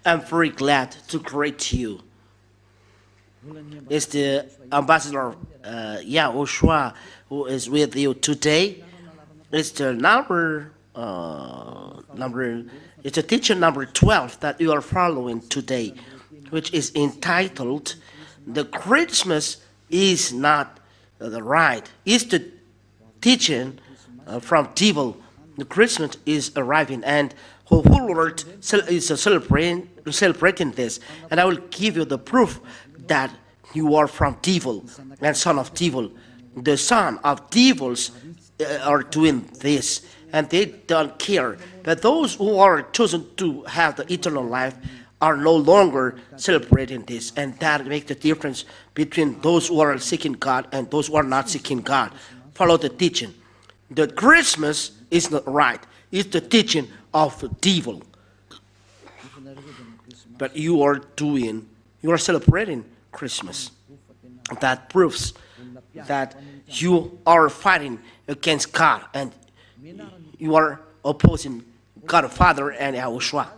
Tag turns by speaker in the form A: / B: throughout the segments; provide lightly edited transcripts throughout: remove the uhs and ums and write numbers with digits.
A: I'm very glad to greet you. It's the ambassador YAHOSHUAH who is with you today. It's the it's a teaching number 12 that you are following today, which is entitled, "The Christmas is not the right." It's the teaching from devil. The Christmas is arriving, and whole world is celebrating this. And I will give you the proof that you are from devil and son of devil. The son of devils are doing this, and they don't care. But those who are chosen to have the eternal life are no longer celebrating this, and that makes the difference between those who are seeking God and those who are not seeking God. Follow the teaching. The Christmas is not right. It's the teaching of the devil. But you are celebrating Christmas. That proves that you are fighting against God and you are opposing God the Father and YAHOSHUAH.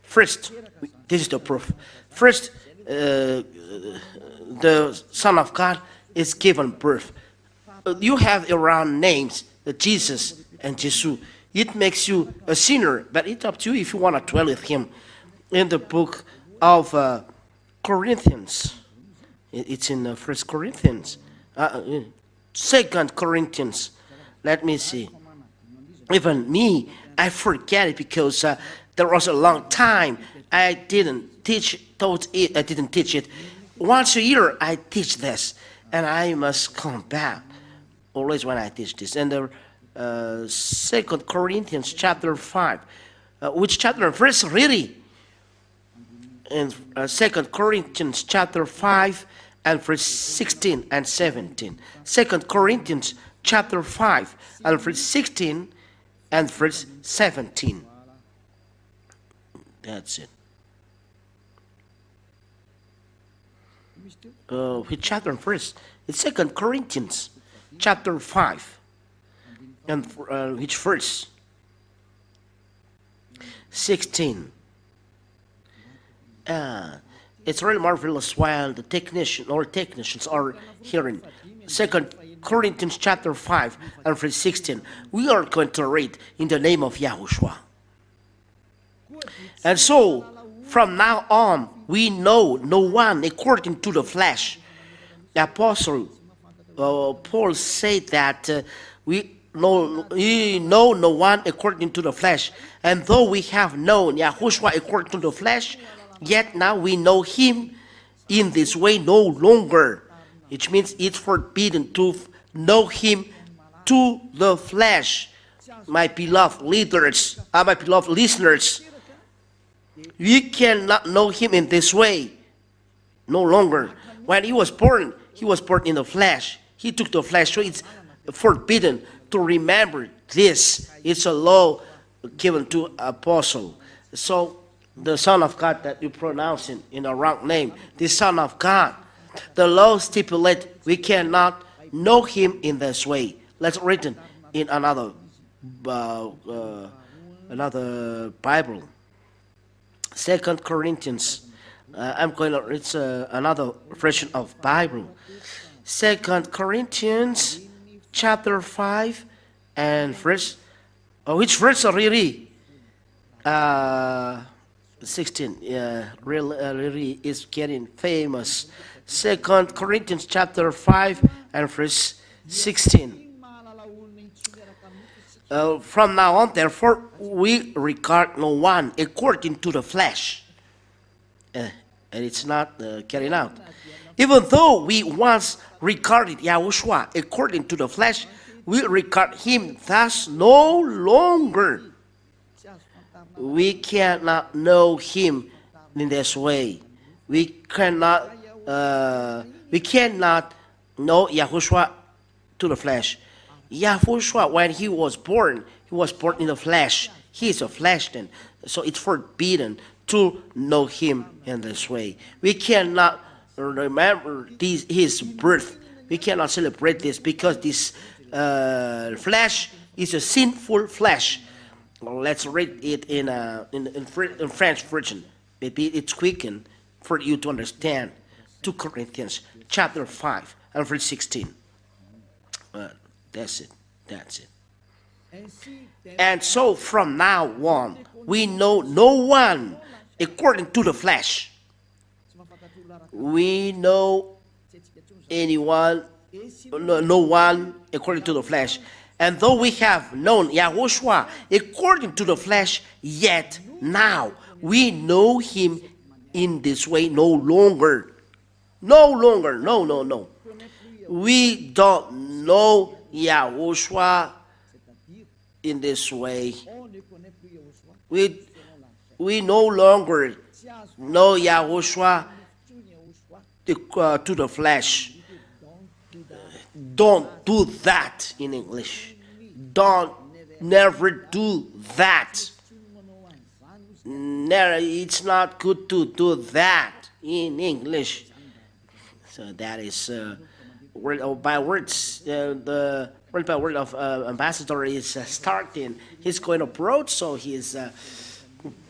A: First, this is the proof. First, the Son of God is given birth. You have around names, Jesus and Jesus. It makes you a sinner, but it's up to you if you want to dwell with him. In the book of Corinthians, it's in 1 Corinthians, 2 Corinthians. Let me see. Even me, I forget it because there was a long time I didn't teach it. Once a year I teach this, and I must come back always when I teach this. And the 2 Corinthians chapter 5, which chapter and verse really? In 2 Corinthians chapter 5 and verse 16 and 17. 2 Corinthians chapter 5 and verse 16 and verse 17. That's it. Which chapter and verse? It's 2 Corinthians chapter 5. And which verse? 16. It's really marvelous while the technicians are hearing 2 Corinthians chapter 5 and verse 16. We are going to read in the name of YAHOSHUAH. And so, from now on, we know no one according to the flesh. The Apostle Paul said that we know no one according to the flesh. And though we have known YAHOSHUAH according to the flesh, yet now we know him in this way no longer. Which means it's forbidden to know him to the flesh. My beloved leaders, my beloved listeners, we cannot know him in this way no longer. When he was born in the flesh. He took the flesh, so it's forbidden to remember this. It's a law given to apostle. So the Son of God that you pronounce in a wrong name, the Son of God, the law stipulates we cannot know him in this way. Let's read it in another Bible. 2 Corinthians. I'm going to read another version of Bible. 2 Corinthians chapter 5 and verse, which verse really? 16, really is getting famous. 2 Corinthians chapter 5 and verse 16. From now on, therefore, we regard no one according to the flesh. And it's not carried out. Even though we once regarded YAHOSHUAH according to the flesh, we regard him thus no longer. We cannot know him in this way. We cannot know YAHOSHUAH to the flesh. YAHOSHUAH, when he was born in the flesh. He is a flesh then. So it's forbidden to know him in this way. We cannot remember his birth. We cannot celebrate this because this flesh is a sinful flesh. Well, let's read it in French version. Maybe it's quicken for you to understand. 2 Corinthians chapter 5 and verse 16. Uh, that's it. That's it. And so from now on, we know no one according to the flesh. We know anyone, no one according to the flesh. And though we have known YAHOSHUAH according to the flesh, yet now we know him in this way no longer. No longer. No, no, no. We don't know YAHOSHUAH in this way. We no longer know YAHOSHUAH to the flesh. Don't do that in English. Don't never do that. Never, it's not good to do that in English. So that is word by words. The word by word of ambassador is starting. He's going abroad, so he's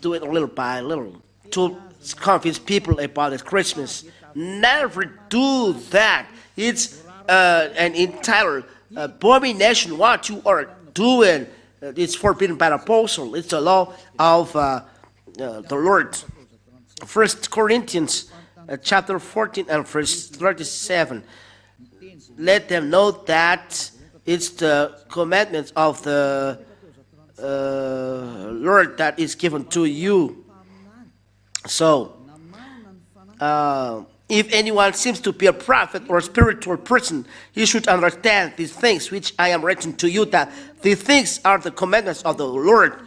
A: doing little by little to convince people about the Christmas. Never do that. It's an entire abomination what you are doing. It's forbidden by the apostle. It's the law of the Lord. 1 Corinthians chapter 14 and verse 37. Let them know that it's the commandments of the Lord that is given to you. So, if anyone seems to be a prophet or a spiritual person, he should understand these things which I am writing to you, that these things are the commandments of the Lord.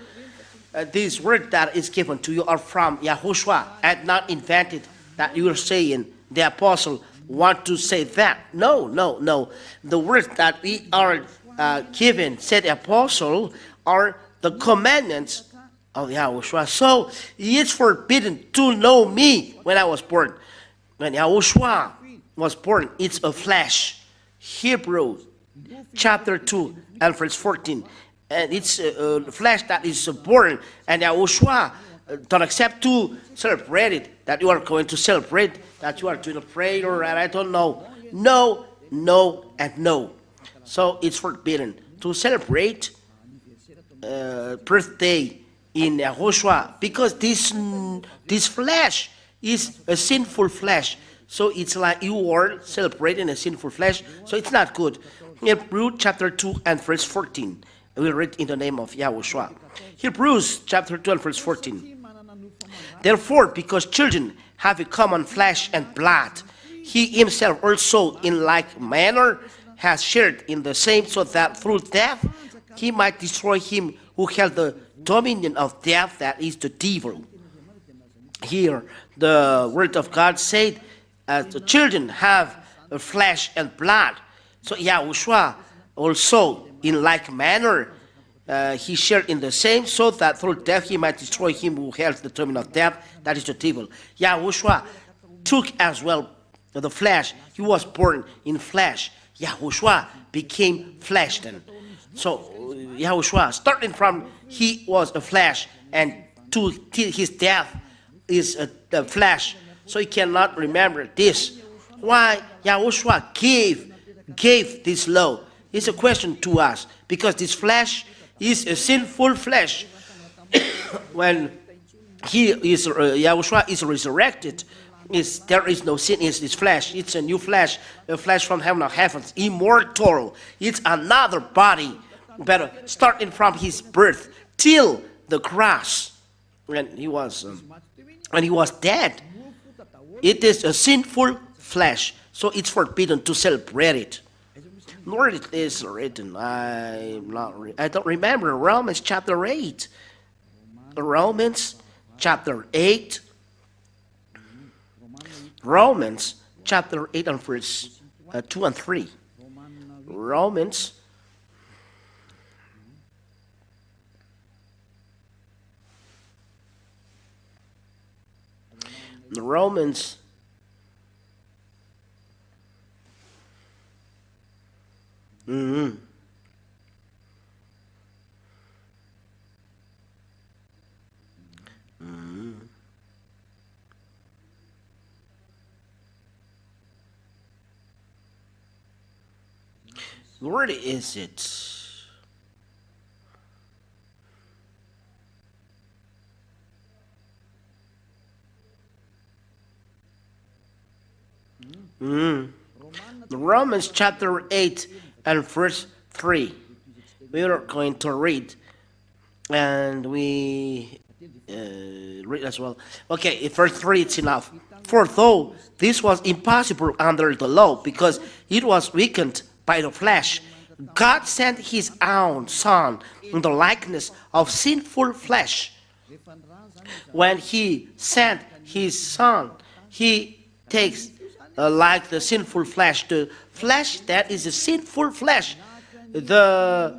A: These words that is given to you are from YAHOSHUAH and not invented, that you are saying the apostle want to say that. No, no, no. The words that we are given, said the apostle, are the commandments of YAHOSHUAH. So it's forbidden to know me when I was born. When YAHOSHUAH was born, it's a flesh. Hebrews chapter 2 and verse 14. And it's a flesh that is born. And YAHOSHUAH don't accept to celebrate it, that you are going to celebrate, that you are doing a prayer, and I don't know. No, no, and no. So it's forbidden to celebrate birthday in YAHOSHUAH, because this flesh is a sinful flesh. So it's like you are celebrating a sinful flesh. So it's not good. Hebrews chapter 2 and verse 14. We read in the name of YAHOSHUAH. Hebrews chapter 2 and verse 14. Therefore, because children have a common flesh and blood, he himself also in like manner has shared in the same, so that through death he might destroy him who held the dominion of death, that is the devil. Here the word of God said the children have flesh and blood. So YAHOSHUAH also in like manner he shared in the same, so that through death he might destroy him who held the dominion of death, that is the devil. YAHOSHUAH took as well the flesh. He was born in flesh. YAHOSHUAH became flesh then. So YAHOSHUAH, starting from he was a flesh, and to his death is the flesh. So he cannot remember this. Why YAHOSHUAH gave this law? It's a question to us, because this flesh is a sinful flesh. When YAHOSHUAH is resurrected, there is no sin in this flesh. It's a new flesh, a flesh from heaven of heavens, immortal. It's another body, but starting from his birth till the cross, when he was dead. It is a sinful flesh, so it's forbidden to celebrate it. Nor it is written. I don't remember. Romans chapter 8. Romans chapter 8. Romans chapter 8 and verse 2 and 3. Romans Where is it? Romans chapter 8 and verse 3. We are going to read, and we read as well. Okay, verse 3, it's enough. For though this was impossible under the law, because it was weakened by the flesh, God sent his own Son in the likeness of sinful flesh. When he sent his Son, he takes like the sinful flesh, the flesh that is a sinful flesh. The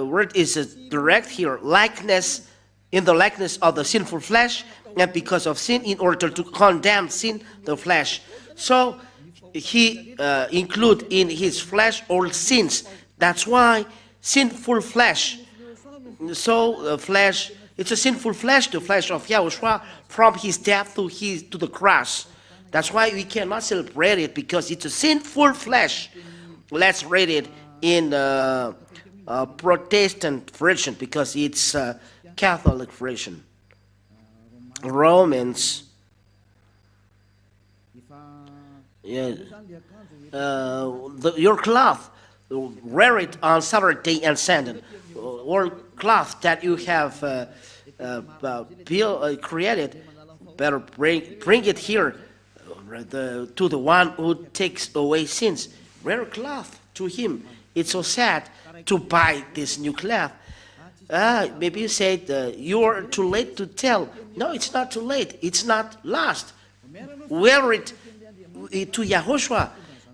A: word is direct here, likeness, in the likeness of the sinful flesh, and because of sin, in order to condemn sin, the flesh. So he include in his flesh all sins. That's why sinful flesh. So flesh, it's a sinful flesh, the flesh of Yahushua, from his death to the cross. That's why we cannot celebrate it, because it's a sinful flesh. Let's read it in Protestant version, because it's a Catholic version. Romans. Yeah. Your cloth, wear it on Saturday and Sunday. Or cloth that you have created, better bring it here to the one who takes away sins. Wear a cloth to him. It's so sad to buy this new cloth. Maybe you said you are too late to tell. No, it's not too late. It's not lost. Wear it to YAHOSHUAH,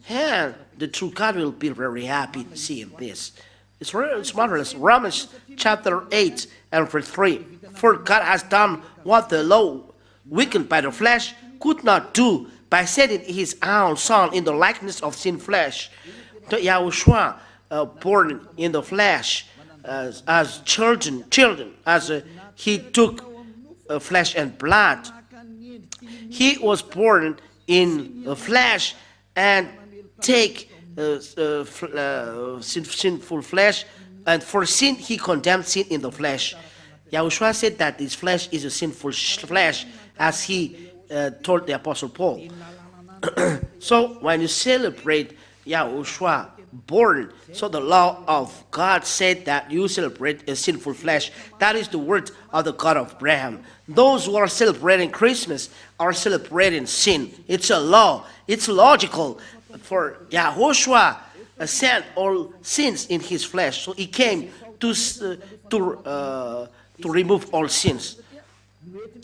A: and the true God will be very happy to see this. It's marvelous. Romans chapter 8 and verse 3. For God has done what the law, weakened by the flesh, could not do, by sending his own Son in the likeness of sin flesh. The YAHOSHUAH, born in the flesh, as children, as he took flesh and blood. He was born in the flesh and take sinful flesh, and for sin he condemned sin in the flesh. YAHOSHUAH said that his flesh is a sinful flesh, as he told the Apostle Paul. So when you celebrate YAHOSHUAH born, so the law of God said that you celebrate a sinful flesh. That is the word of the God of Abraham. Those who are celebrating Christmas are celebrating sin. It's a law. It's logical. For YAHOSHUAH sent all sins in his flesh, so he came to remove all sins.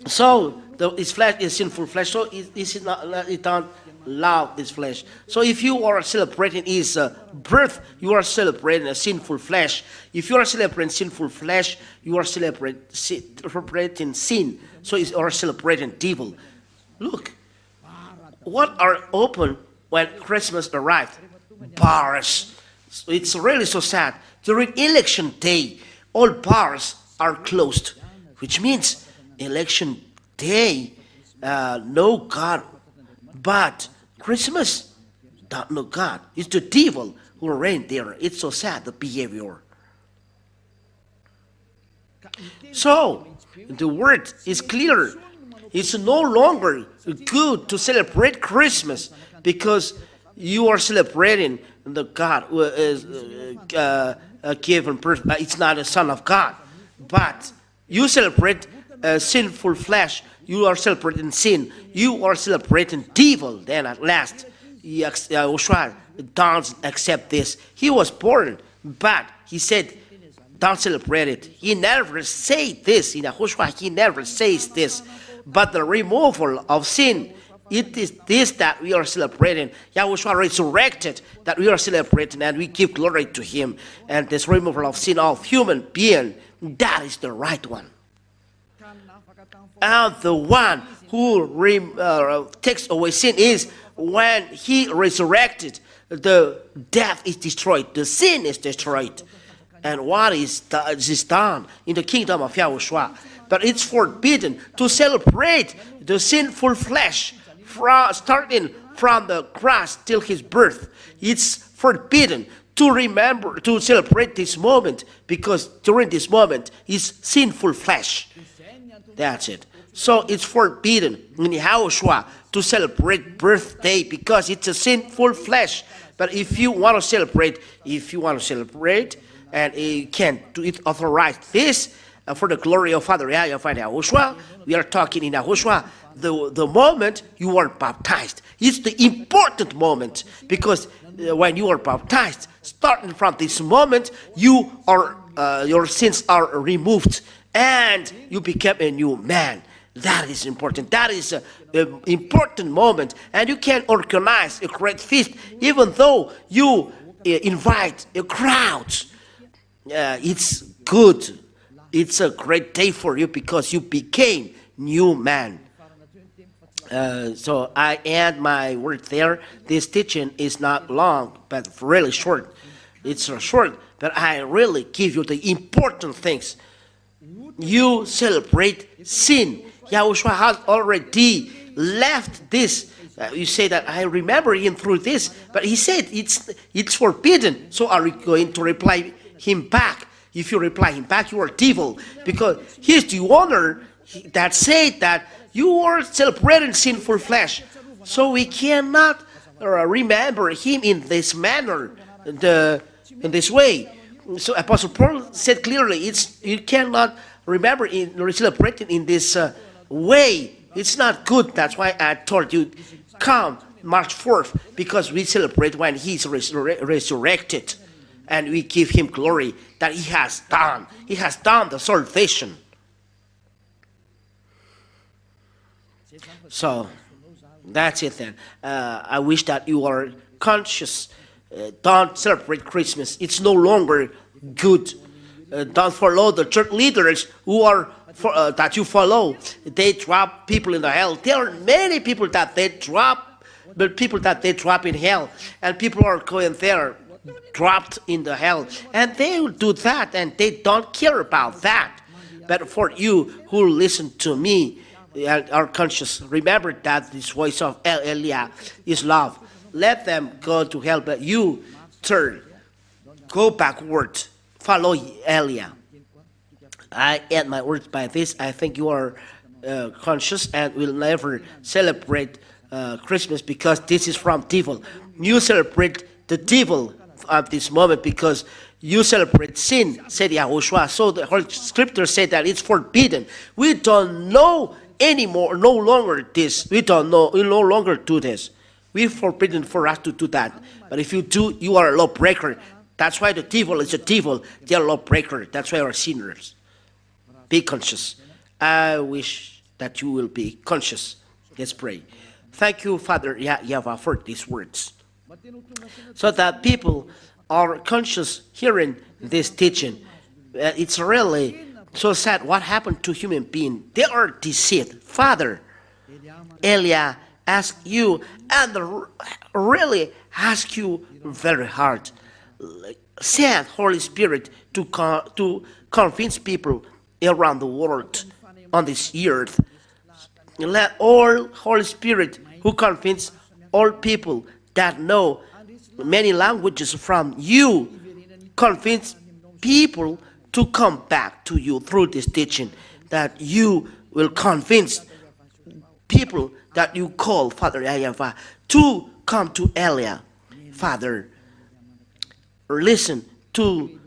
A: So his flesh is sinful flesh, so it don't love this flesh. So if you are celebrating his birth, you are celebrating a sinful flesh. If you are celebrating sinful flesh, you are celebrating sin. So you are celebrating devil. Look, what are open when Christmas arrived? Bars. So it's really so sad. During election day, all bars are closed, which means election day, no God. But Christmas, don't know God. It's the devil who reigns there. It's so sad, the behavior. So, the word is clear. It's no longer good to celebrate Christmas because you are celebrating the God who is given birth. It's not a son of God. But you celebrate sinful flesh. You are celebrating sin. You are celebrating devil. Then at last, YAHOSHUAH don't accept this. He was born, but he said, don't celebrate it. He never said this. In YAHOSHUAH, he never says this. But the removal of sin, it is this that we are celebrating. YAHOSHUAH resurrected, that we are celebrating, and we give glory to him. And this removal of sin of human being, that is the right one. And the one who takes away sin is when he resurrected, the death is destroyed, the sin is destroyed. And what is done in the kingdom of YAHOSHUAH? But it's forbidden to celebrate the sinful flesh starting from the cross till his birth. It's forbidden to remember, to celebrate this moment, because during this moment is sinful flesh. That's it. So it's forbidden in YAHOSHUAH to celebrate birthday because it's a sinful flesh. But if you want to celebrate, and you can do it, authorize this for the glory of Father YAHVAH and YAHOSHUAH. We are talking in YAHOSHUAH. The moment you are baptized, it's the important moment, because when you are baptized, starting from this moment, you are your sins are removed and you become a new man. That is important. That is an important moment, and you can organize a great feast, even though you invite a crowd. It's good. It's a great day for you because you became new man. So I add my word there. This teaching is not long, but really short. It's short, but I really give you the important things. You celebrate sin. YAHOSHUAH has already left this. You say that I remember him through this, but he said it's forbidden. So are you going to reply him back? If you reply him back, you are devil, because he's the owner that said that you are celebrating sinful flesh. So we cannot remember him in this manner, in this way. So Apostle Paul said clearly, you cannot remember celebrating in this way. It's not good. That's why I told you, come March 4th, because we celebrate when he's resurrected, and we give him glory that he has done. He has done the salvation. So that's it then. I wish that you are conscious. Don't celebrate Christmas. It's no longer good. Don't follow the church leaders who are that you follow. They drop people in the hell. There are many people that they drop, but people that they drop in hell, and people are going there dropped in the hell, and they will do that, and they don't care about that. But for you who listen to me and are conscious, remember that this voice of Elia is love. Let them go to hell, but you turn, go backward, follow Elia. I add my words by this. I think you are conscious and will never celebrate Christmas, because this is from devil. You celebrate the devil at this moment because you celebrate sin, said YAHOSHUAH. So the whole scripture said that it's forbidden. We don't know anymore, no longer this. We don't know, we no longer do this. We're forbidden for us to do that. But if you do, you are a lawbreaker. That's why the devil is a devil. They are a lawbreaker. That's why we are sinners. Be conscious. I wish that you will be conscious. Let's pray. Thank you, Father YAHVAH, for these words, so that people are conscious hearing this teaching. It's really so sad what happened to human beings. They are deceived. Father, Elia asked you, and really ask you very hard. Send Holy Spirit to convince people around the world on this earth. Let all Holy Spirit who convince all people that know many languages from you, convince people to come back to you through this teaching, that you will convince people that you call Father YAHVAH to come to Elia. Father, listen to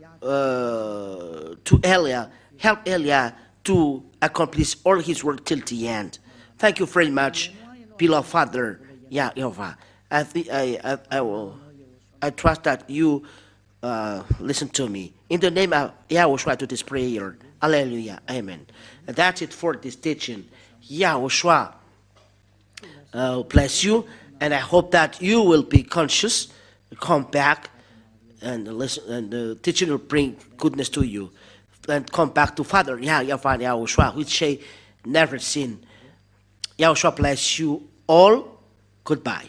A: Elia, help Elia to accomplish all his work till the end. Thank you very much, beloved Father YAHVAH. I trust that you listen to me. In the name of YAHOSHUAH, to this prayer. Alleluia. Amen. And that's it for this teaching. YAHOSHUAH bless you, and I hope that you will be conscious, come back, and listen, and the teaching will bring goodness to you. And come back to Father YAHVAH YAHOSHUAH, which say never sin. YAHOSHUAH bless you all. Goodbye.